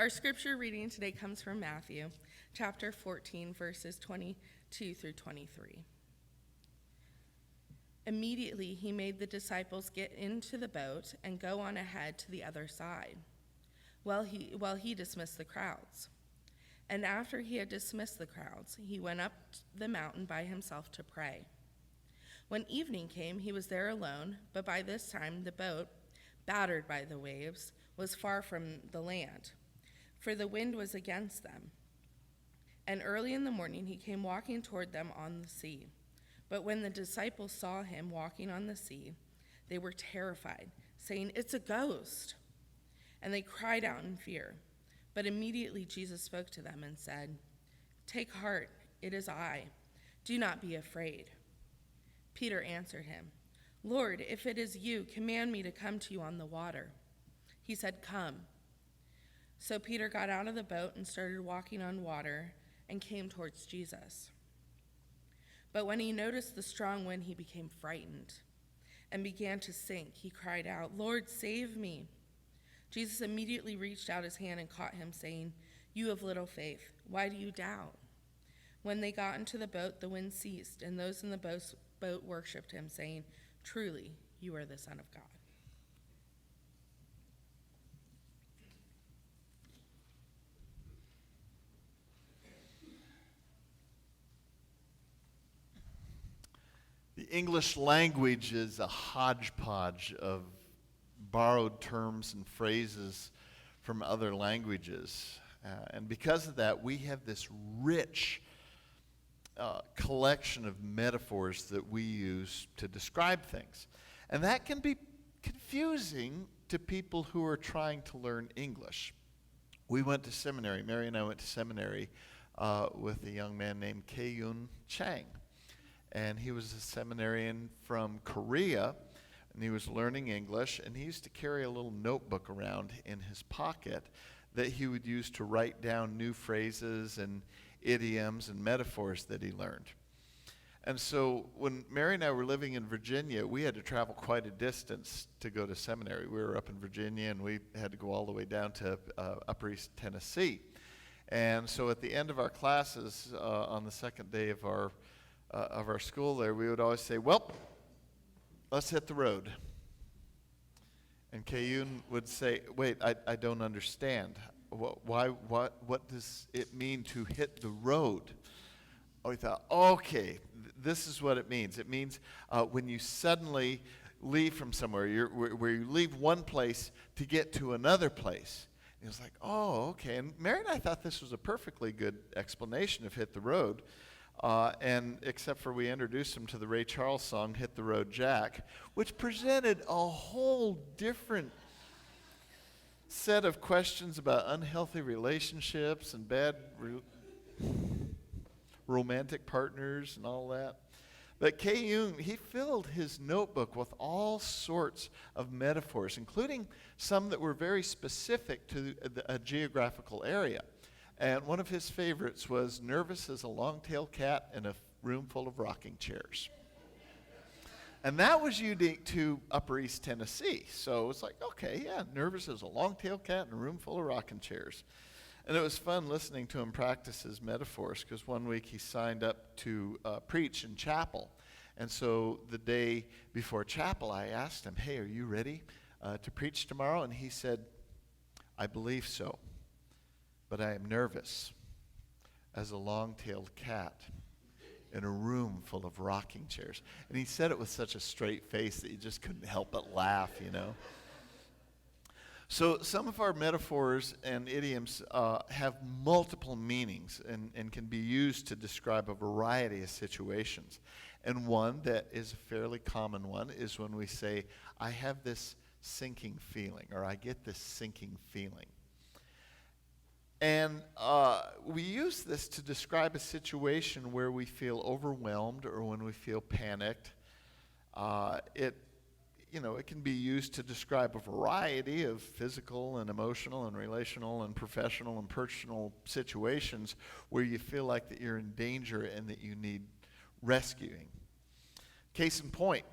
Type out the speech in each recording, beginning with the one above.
Our scripture reading today comes from Matthew, chapter 14, verses 22 through 23. Immediately he made the disciples get into the boat and go on ahead to the other side, while he dismissed the crowds. And after he had dismissed the crowds, he went up the mountain by himself to pray. When evening came, he was there alone, but by this time the boat, battered by the waves, was far from the land, for the wind was against them. And early in the morning he came walking toward them on the sea. But when the disciples saw him walking on the sea, they were terrified, saying, "It's a ghost." And they cried out in fear. But immediately Jesus spoke to them and said, "Take heart, it is I. Do not be afraid." Peter answered him, "Lord, if it is you, command me to come to you on the water." He said, "Come." So Peter got out of the boat and started walking on water and came towards Jesus. But when he noticed the strong wind, he became frightened and began to sink. He cried out, "Lord, save me." Jesus immediately reached out his hand and caught him, saying, "You have little faith. Why do you doubt?" When they got into the boat, the wind ceased, and those in the boat worshipped him, saying, "Truly, you are the Son of God." The English language is a hodgepodge of borrowed terms and phrases from other languages. And because of that, we have this rich collection of metaphors that we use to describe things. And that can be confusing to people who are trying to learn English. We went to seminary. Mary and I went to seminary with a young man named Kae-Yun Chang. And he was a seminarian from Korea, and he was learning English, and he used to carry a little notebook around in his pocket that he would use to write down new phrases and idioms and metaphors that he learned. And so when Mary and I were living in Virginia, we had to travel quite a distance to go to seminary. We were up in Virginia, and we had to go all the way down to Upper East Tennessee. And so at the end of our classes, on the second day of our school there, we would always say, "Well, let's hit the road." And Kae-Yun would say, "Wait, I don't understand. What does it mean to hit the road?" Oh, we thought, okay, this is what it means. It means when you suddenly leave from somewhere, where you leave one place to get to another place. And he was like, "Oh, okay." And Mary and I thought this was a perfectly good explanation of hit the road. And except for we introduced him to the Ray Charles song, "Hit the Road Jack," which presented a whole different set of questions about unhealthy relationships and bad romantic partners and all that. But Kae-Yun, he filled his notebook with all sorts of metaphors, including some that were very specific to a geographical area. And one of his favorites was nervous as a long-tailed cat in a room full of rocking chairs. And that was unique to Upper East Tennessee. So it's like, okay, yeah, nervous as a long-tailed cat in a room full of rocking chairs. And it was fun listening to him practice his metaphors, because one week he signed up to preach in chapel. And so the day before chapel, I asked him, "Hey, are you ready to preach tomorrow?" And he said, "I believe so. But I am nervous as a long-tailed cat in a room full of rocking chairs." And he said it with such a straight face that you just couldn't help but laugh, you know. So some of our metaphors and idioms have multiple meanings and can be used to describe a variety of situations. And one that is a fairly common one is when we say, "I have this sinking feeling," or "I get this sinking feeling." And we use this to describe a situation where we feel overwhelmed or when we feel panicked. It can be used to describe a variety of physical and emotional and relational and professional and personal situations where you feel like that you're in danger and that you need rescuing. Case in point,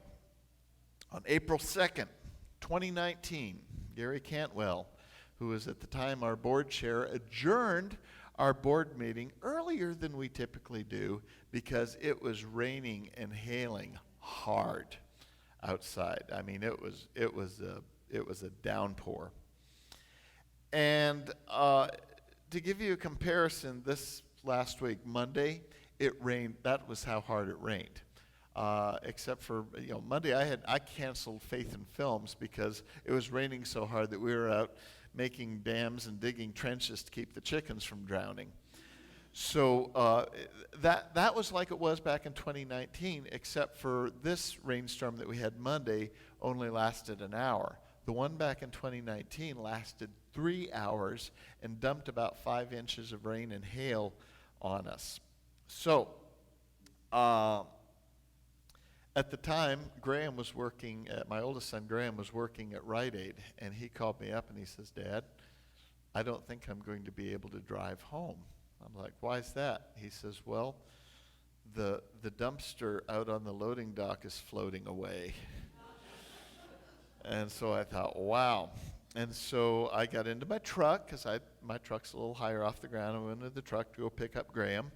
on April 2nd, 2019, Gary Cantwell, who was at the time our board chair, adjourned our board meeting earlier than we typically do because it was raining and hailing hard outside. I mean, it was a downpour. And to give you a comparison, this last week, Monday, it rained. That was how hard it rained. Except for Monday, I canceled Faith in Films because it was raining so hard that we were out making dams and digging trenches to keep the chickens from drowning. So that was like it was back in 2019, except for this rainstorm that we had Monday only lasted an hour. The one back in 2019 lasted 3 hours and dumped about 5 inches of rain and hail on us. So at the time, Graham was working my oldest son Graham was working at Rite Aid, and he called me up and he says, "Dad, I don't think I'm going to be able to drive home." I'm like, "Why is that?" He says, "Well, the dumpster out on the loading dock is floating away." And so I thought, wow. And so I got into my truck, because my truck's a little higher off the ground. I went into the truck to go pick up Graham.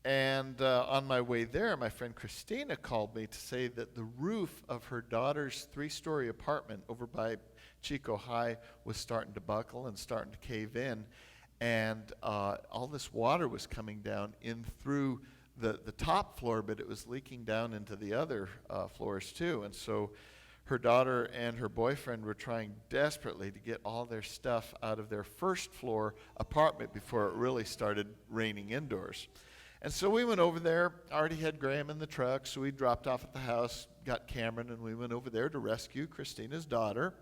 And on my way there, my friend Christina called me to say that the roof of her daughter's 3-story apartment over by Chico High was starting to buckle and starting to cave in. And all this water was coming down in through the top floor, but it was leaking down into the other floors too. And so her daughter and her boyfriend were trying desperately to get all their stuff out of their first floor apartment before it really started raining indoors. And so we went over there. I already had Graham in the truck, so we dropped off at the house, got Cameron, and we went over there to rescue Christina's daughter.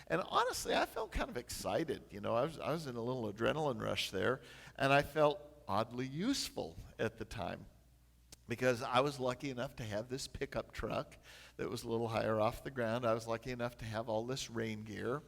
And honestly, I felt kind of excited. I was in a little adrenaline rush there, and I felt oddly useful at the time because I was lucky enough to have this pickup truck that was a little higher off the ground. I was lucky enough to have all this rain gear.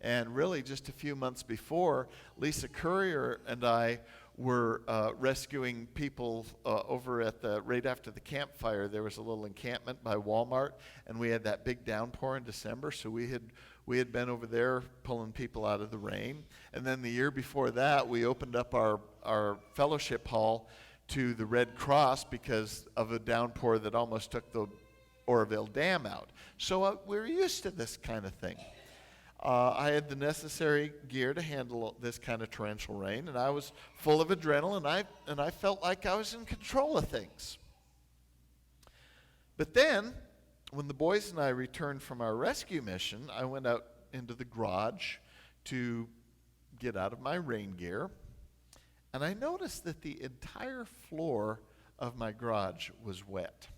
And really, just a few months before, Lisa Courier and I were rescuing people over at right after the campfire. There was a little encampment by Walmart, and we had that big downpour in December, so we had been over there pulling people out of the rain. And then the year before that, we opened up our fellowship hall to the Red Cross because of a downpour that almost took the Oroville Dam out. So we're used to this kind of thing. I had the necessary gear to handle this kind of torrential rain, and I was full of adrenaline, and I felt like I was in control of things. But then, when the boys and I returned from our rescue mission, I went out into the garage to get out of my rain gear, and I noticed that the entire floor of my garage was wet.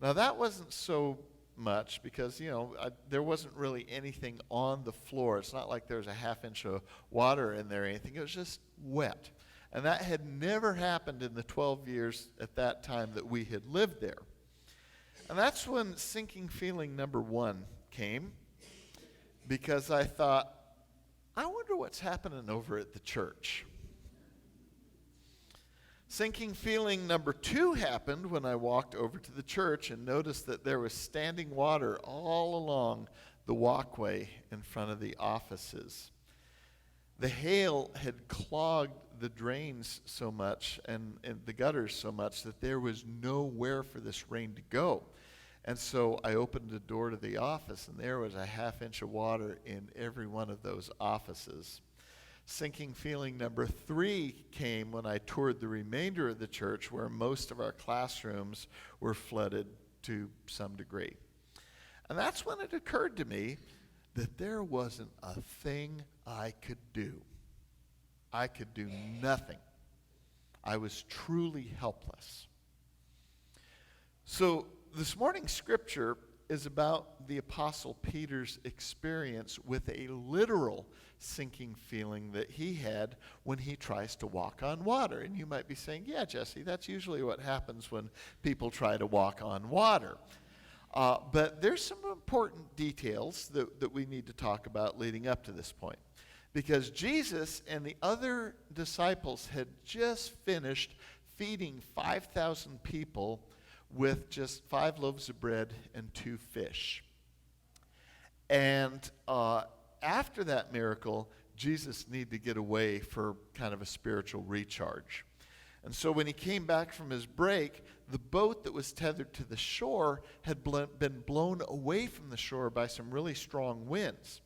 Now, that wasn't so much because, there wasn't really anything on the floor. It's not like there was a half-inch of water in there or anything. It was just wet. And that had never happened in the 12 years at that time that we had lived there. And that's when sinking feeling number 1 came, because I thought, I wonder what's happening over at the church. Sinking feeling number 2 happened when I walked over to the church and noticed that there was standing water all along the walkway in front of the offices. The hail had clogged the drains so much and the gutters so much that there was nowhere for this rain to go. And so I opened the door to the office, and there was a half-inch of water in every one of those offices. Sinking feeling number 3 came when I toured the remainder of the church, where most of our classrooms were flooded to some degree. And that's when it occurred to me that there wasn't a thing I could do. I could do nothing. I was truly helpless. So this morning's scripture is about the Apostle Peter's experience with a literal sinking feeling that he had when he tries to walk on water. And you might be saying, yeah, Jesse, that's usually what happens when people try to walk on water. But there's some important details that we need to talk about leading up to this point. Because Jesus and the other disciples had just finished feeding 5,000 people with just 5 loaves of bread and 2 fish. And after that miracle, Jesus needed to get away for kind of a spiritual recharge. And so when he came back from his break, the boat that was tethered to the shore had been blown away from the shore by some really strong winds.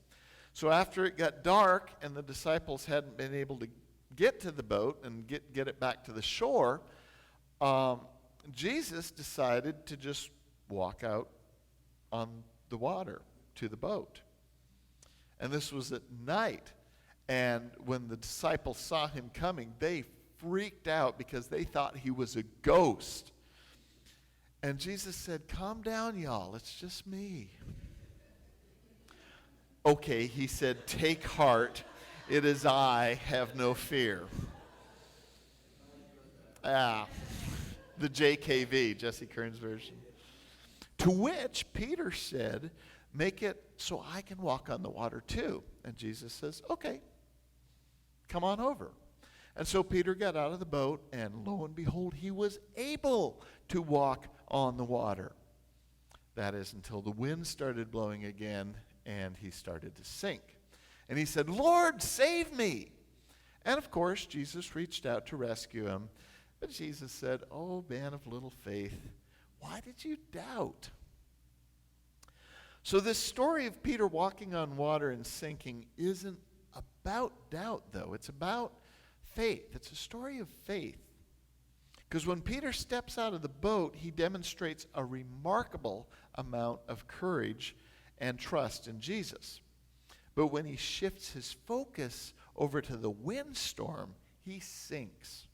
So after it got dark and the disciples hadn't been able to get to the boat and get it back to the shore, Jesus decided to just walk out on the water to the boat. And this was at night. And when the disciples saw him coming, they freaked out because they thought he was a ghost. And Jesus said, "Calm down, y'all. It's just me." "Okay," he said, "take heart. It is I. Have no fear." The JKV, Jesse Kern's version. To which Peter said, "Make it so I can walk on the water too." And Jesus says, "Okay, come on over." And so Peter got out of the boat, and lo and behold, he was able to walk on the water. That is, until the wind started blowing again, and he started to sink. And he said, "Lord, save me." And of course, Jesus reached out to rescue him. But Jesus said, "Oh, man of little faith, why did you doubt?" So this story of Peter walking on water and sinking isn't about doubt, though. It's about faith. It's a story of faith. Because when Peter steps out of the boat, he demonstrates a remarkable amount of courage and trust in Jesus. But when he shifts his focus over to the windstorm, he sinks.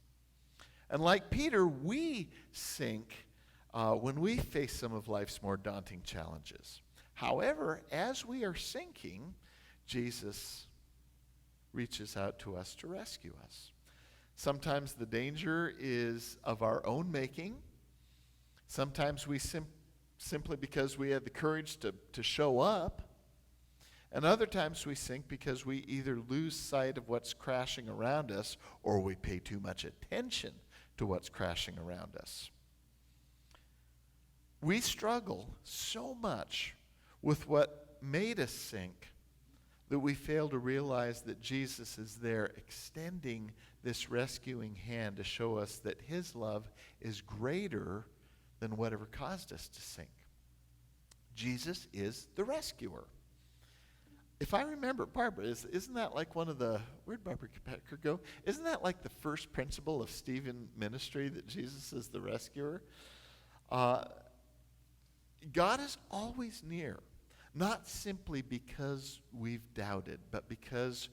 And like Peter, we sink when we face some of life's more daunting challenges. However, as we are sinking, Jesus reaches out to us to rescue us. Sometimes the danger is of our own making. Sometimes we simply because we have the courage to show up. And other times we sink because we either lose sight of what's crashing around us or we pay too much attention to what's crashing around us. We struggle so much with what made us sink that we fail to realize that Jesus is there extending this rescuing hand to show us that his love is greater than whatever caused us to sink. Jesus is the rescuer. If I remember, Barbara, isn't that like one of the, where'd Barbara Packer go? Isn't that like the first principle of Stephen ministry, that Jesus is the rescuer? God is always near, not simply because we've doubted, but because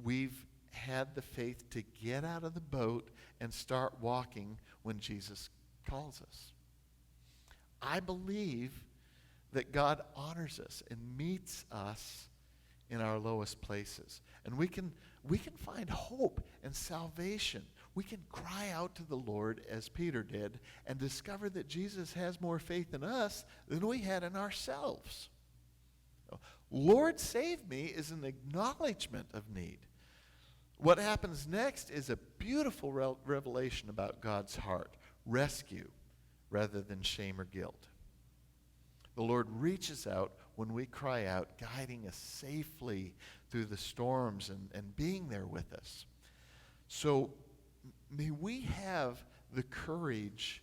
we've had the faith to get out of the boat and start walking when Jesus calls us. I believe that God honors us and meets us in our lowest places. And we can find hope and salvation. We can cry out to the Lord as Peter did and discover that Jesus has more faith in us than we had in ourselves. Lord, save me is an acknowledgement of need. What happens next is a beautiful revelation about God's heart. Rescue rather than shame or guilt. The Lord reaches out when we cry out, guiding us safely through the storms and being there with us. So may we have the courage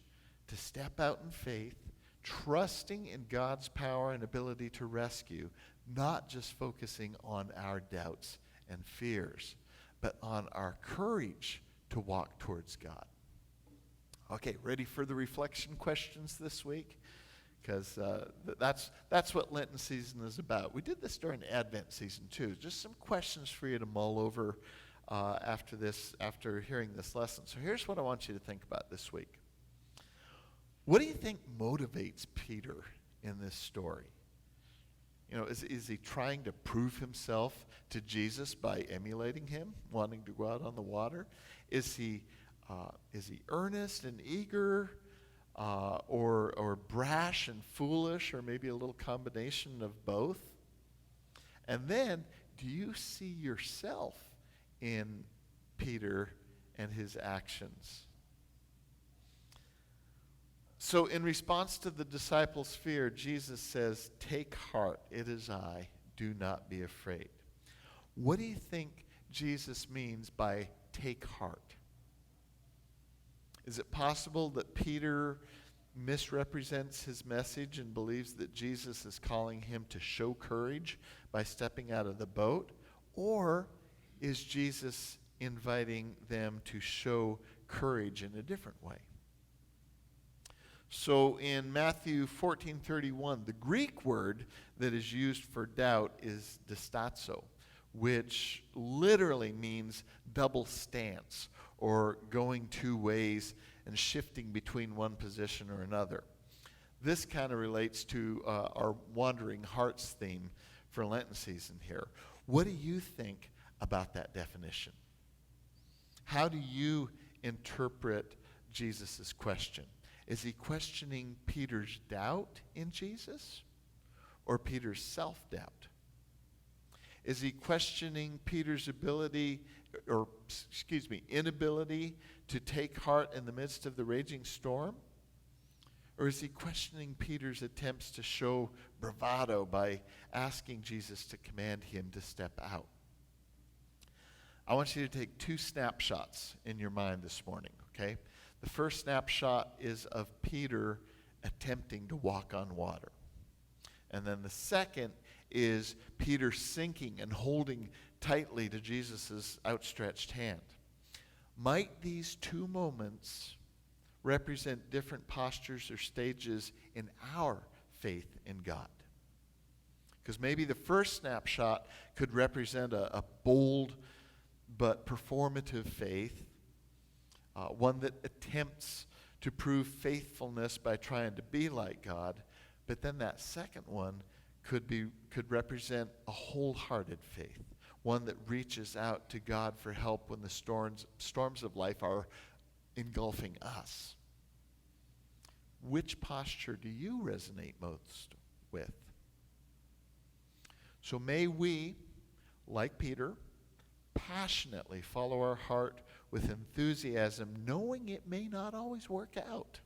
to step out in faith, trusting in God's power and ability to rescue, not just focusing on our doubts and fears, but on our courage to walk towards God. Okay, ready for the reflection questions this week? Because that's what Lenten season is about. We did this during Advent season too. Just some questions for you to mull over after hearing this lesson. So here's what I want you to think about this week. What do you think motivates Peter in this story? You know, is he trying to prove himself to Jesus by emulating him, wanting to go out on the water? Is he earnest and eager? Or brash and foolish, or maybe a little combination of both? And then, do you see yourself in Peter and his actions? So in response to the disciples' fear, Jesus says, "Take heart, it is I, do not be afraid." What do you think Jesus means by take heart? Is it possible that Peter misrepresents his message and believes that Jesus is calling him to show courage by stepping out of the boat? Or is Jesus inviting them to show courage in a different way? So in Matthew 14:31, the Greek word that is used for doubt is distazo, which literally means double stance or going two ways and shifting between one position or another. This kind of relates to our Wandering Hearts theme for Lenten season here. What do you think about that definition? How do you interpret Jesus' question? Is he questioning Peter's doubt in Jesus or Peter's self-doubt? Is he questioning Peter's inability to take heart in the midst of the raging storm? Or is he questioning Peter's attempts to show bravado by asking Jesus to command him to step out? I want you to take two snapshots in your mind this morning, okay? The first snapshot is of Peter attempting to walk on water. And then the second is Peter sinking and holding tightly to Jesus' outstretched hand. Might these two moments represent different postures or stages in our faith in God? Because maybe the first snapshot could represent a bold but performative faith, one that attempts to prove faithfulness by trying to be like God. But then that second one could represent a wholehearted faith, one that reaches out to God for help when the storms of life are engulfing us. Which posture do you resonate most with? So may we, like Peter, passionately follow our heart with enthusiasm, knowing it may not always work out.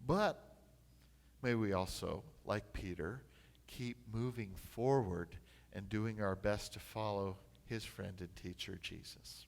But may we also, like Peter, keep moving forward and doing our best to follow his friend and teacher, Jesus.